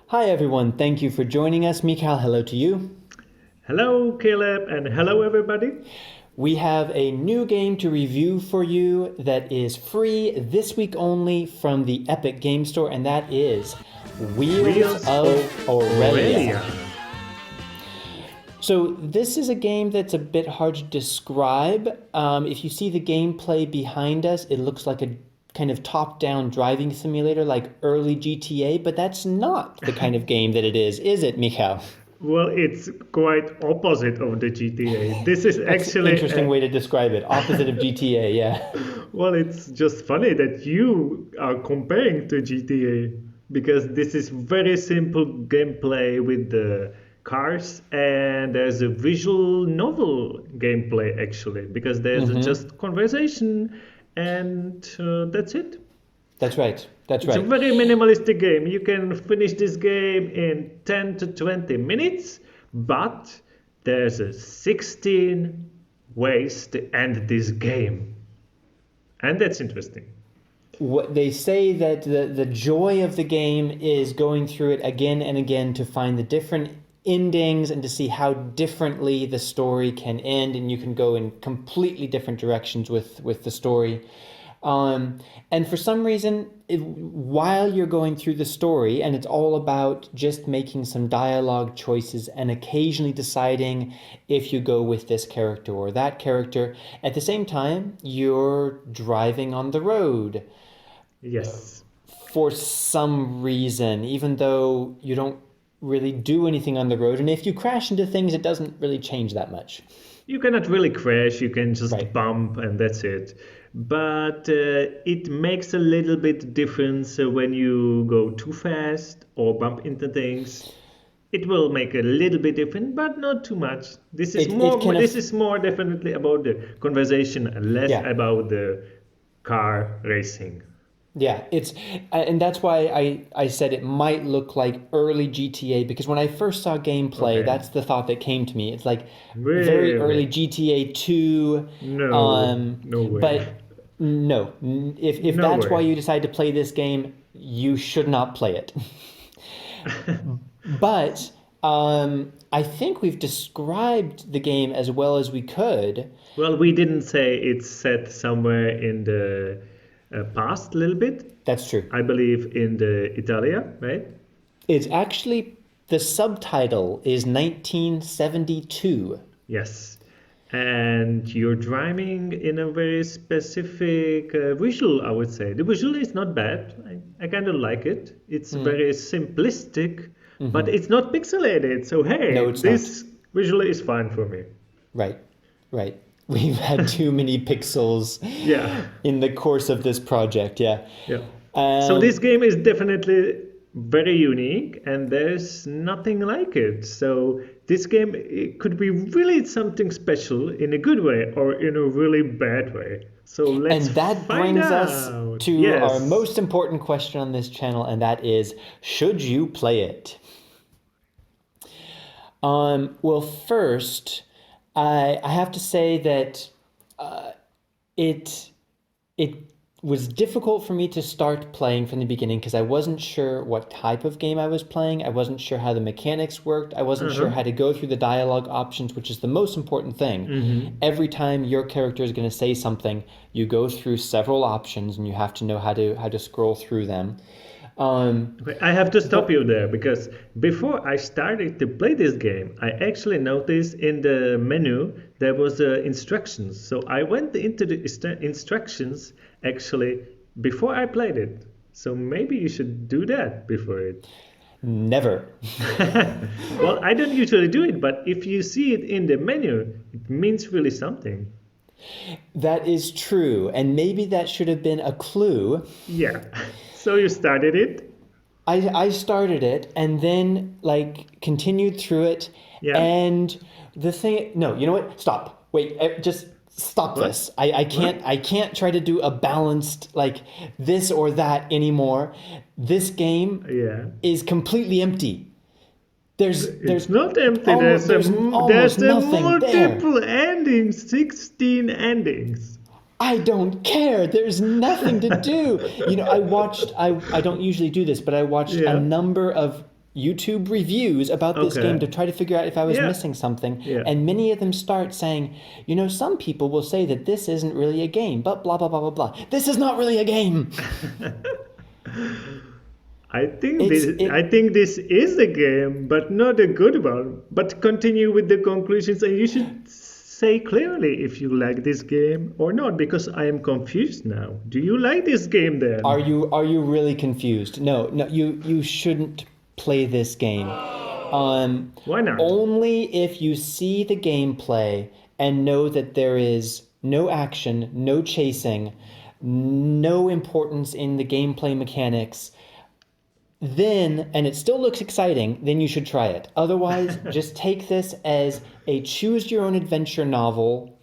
Hi everyone, thank you for joining us. Mikhail, hello to you. Hello, Caleb, and hello, everybody. We have a new game to review for you that is free this week only from the Epic Game Store, and that is Wheels Wheels of of Aurelia. Aurelia. So this is a game that's a bit hard to describe. If you see the gameplay behind us, it looks like a kind of top-down driving simulator like early GTA, but that's not the kind of game that it is it, Mikhail? Well, it's quite opposite of the GTA. This is That's an actually, interesting way to describe it. Opposite of GTA, yeah. well, it's just funny that you are comparing to GTA because this is very simple gameplay with the cars and there's a visual novel gameplay actually because there's just conversation and that's it. That's right. That's It's a right. very minimalistic game. You can finish this game in 10 to 20 minutes, but there's a 16 ways to end this game. And that's interesting. What they say that the joy of the game is going through it again and again to find the different endings and to see how differently the story can end, and you can go in completely different directions with the story. And for some reason, while you're going through the story, and it's all about just making some dialogue choices and occasionally deciding if you go with this character or that character, at the same time, you're driving on the road Yes. for some reason, even though you don't really do anything on the road. And if you crash into things, it doesn't really change that much. You cannot really crash, you can just Right. bump and that's it. But it makes a little bit difference when you go too fast or bump into things. It will make a little bit different, but not too much. This is It more. can This is more definitely about the conversation and less yeah. about the car racing. Yeah, and that's why I said it might look like early GTA, because when I first saw gameplay, Okay. that's the thought that came to me. It's like very early Really? GTA 2, No. No way. but no, if No that's why way. you decide to play this game, you should not play it. But I think we've described the game as well as we could. Well, we didn't say it's set somewhere in the past a little bit. That's true. I believe in the Italia, right? It's actually, the subtitle is 1972. Yes. And you're driving in a very specific visual, I would say. The visual is not bad. I kind of like it. It's very simplistic, but it's not pixelated. So, No, hey, it's not. this visual is fine for me. Right, right. We've had too many pixels Yeah. in the course of this project, yeah. Yeah. So, Um, this game is definitely very unique and there's nothing like it. So, this game it could be really something special in a good way or in a really bad way. So, let's and that find brings us out. to our Yes. most important question on this channel, and that is, should you play it? Well, first, I have to say that it it was difficult for me to start playing from the beginning because I wasn't sure what type of game I was playing. I wasn't sure how the mechanics worked. I wasn't sure how to go through the dialogue options, which is the most important thing. Every time your character is going to say something, you go through several options and you have to know how to scroll through them. Okay, I have to stop But you there because before I started to play this game, I actually noticed in the menu there was instructions. So I went into the instructions actually before I played it. So maybe you should do that before it. never. Well, I don't usually do it, but if you see it in the menu, it means really something. That is true, and maybe that should have been a clue. Yeah. So you started it? I started it and then like continued through it, Yeah. and the thing, no, you know what, stop, wait, just stop What? this. I What? can't try to do a balanced like this or that anymore. This game Yeah. is completely empty. There's It's not empty. there's almost There's a nothing there. multiple endings, 16 endings. I don't care. There's nothing to do. I don't usually do this, but I watched a Yeah. number of YouTube reviews about this game Okay. to try to figure out if I was Yeah. missing something. Yeah. And many of them start saying, some people will say that this isn't really a game, but blah, blah, blah, blah, blah. This is not really a game. It's I it. think this is a game, but not a good one. But continue with the conclusions, and you should say clearly if you like this game or not, because I am confused now. Do you like this game Are then? you really confused? No, no, you shouldn't play this game. Um, Why not? Only if you see the gameplay and know that there is no action, no chasing, no importance in the gameplay mechanics, then, and it still looks exciting, then you should try it. Otherwise, just take this as a choose your own adventure novel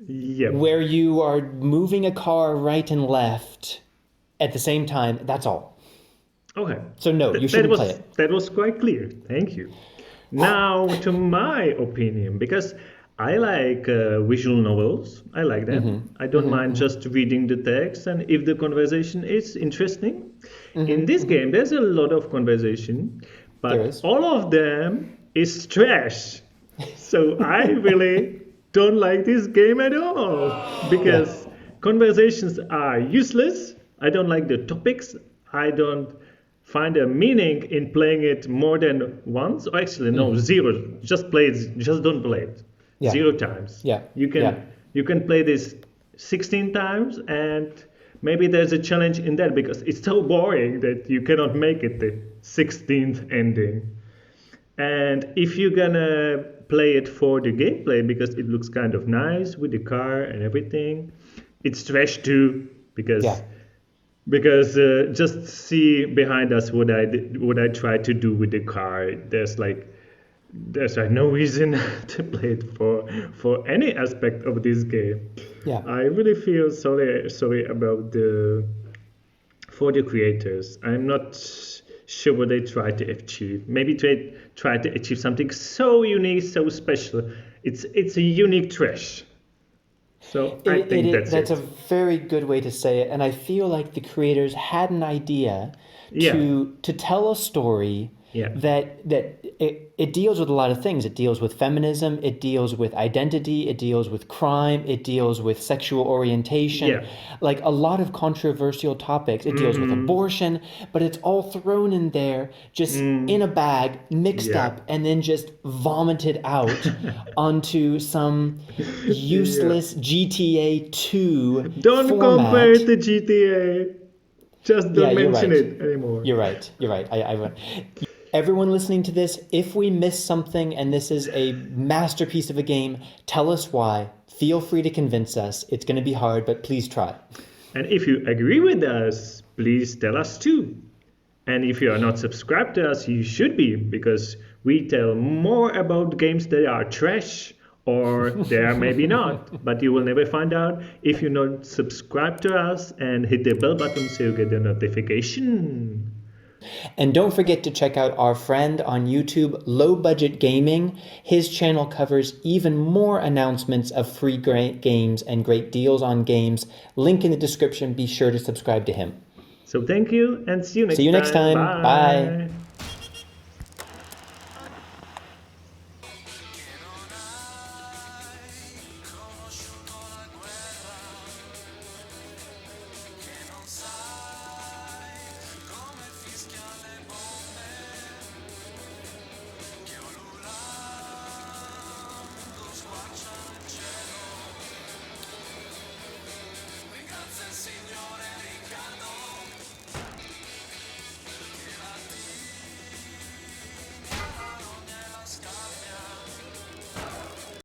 Yep. where you are moving a car right and left at the same time. That's all. Okay. So no, you shouldn't play it. That was quite clear. Thank you. Now to my opinion, because I like visual novels. I like them. I don't mind just reading the text, and if the conversation is interesting. In this game, there's a lot of conversation, There but is. all of them is trash. So I really don't like this game at all Yeah. because conversations are useless. I don't like the topics. I don't find a meaning in playing it more than once. Or actually, no, zero. Just play it. Just don't play it. Yeah. Zero times. Yeah. You can Yeah. you can play this 16 times, and maybe there's a challenge in that because it's so boring that you cannot make it the 16th ending. And if you're gonna play it for the gameplay because it looks kind of nice with the car and everything, it's trash too because Yeah. just see behind us what I tried to do with the car. There's like no reason to play it for any aspect of this game. Yeah. I really feel sorry about the for the creators. I'm not sure what they try to achieve. Maybe try to achieve something so unique, so special. It's a unique trash. So I think That's a it. very good way to say it, and I feel like the creators had an idea Yeah, to tell a story yeah. that it deals with a lot of things. It deals with feminism, it deals with identity, it deals with crime, it deals with sexual orientation, Yeah. like a lot of controversial topics. It deals with Mm-hmm. abortion, but it's all thrown in there, just in a bag, mixed Yeah. up, and then just vomited out onto some Yeah. useless GTA 2 Don't compare format. it to GTA. Just Yeah, don't you're mention right. it anymore. You're right. You're right. Everyone listening to this, if we miss something and this is a masterpiece of a game, tell us why. Feel free to convince us. It's going to be hard, but please try. And if you agree with us, please tell us too. And if you are not subscribed to us, you should be, because we tell more about games that are trash or they are maybe not. But you will never find out if you not subscribe to us and hit the bell button so you get a notification. And don't forget to check out our friend on YouTube, Low Budget Gaming. His channel covers even more announcements of free games and great deals on games. Link in the description. Be sure to subscribe to him. So thank you and see you next See you next time. time. Bye. Bye. Signore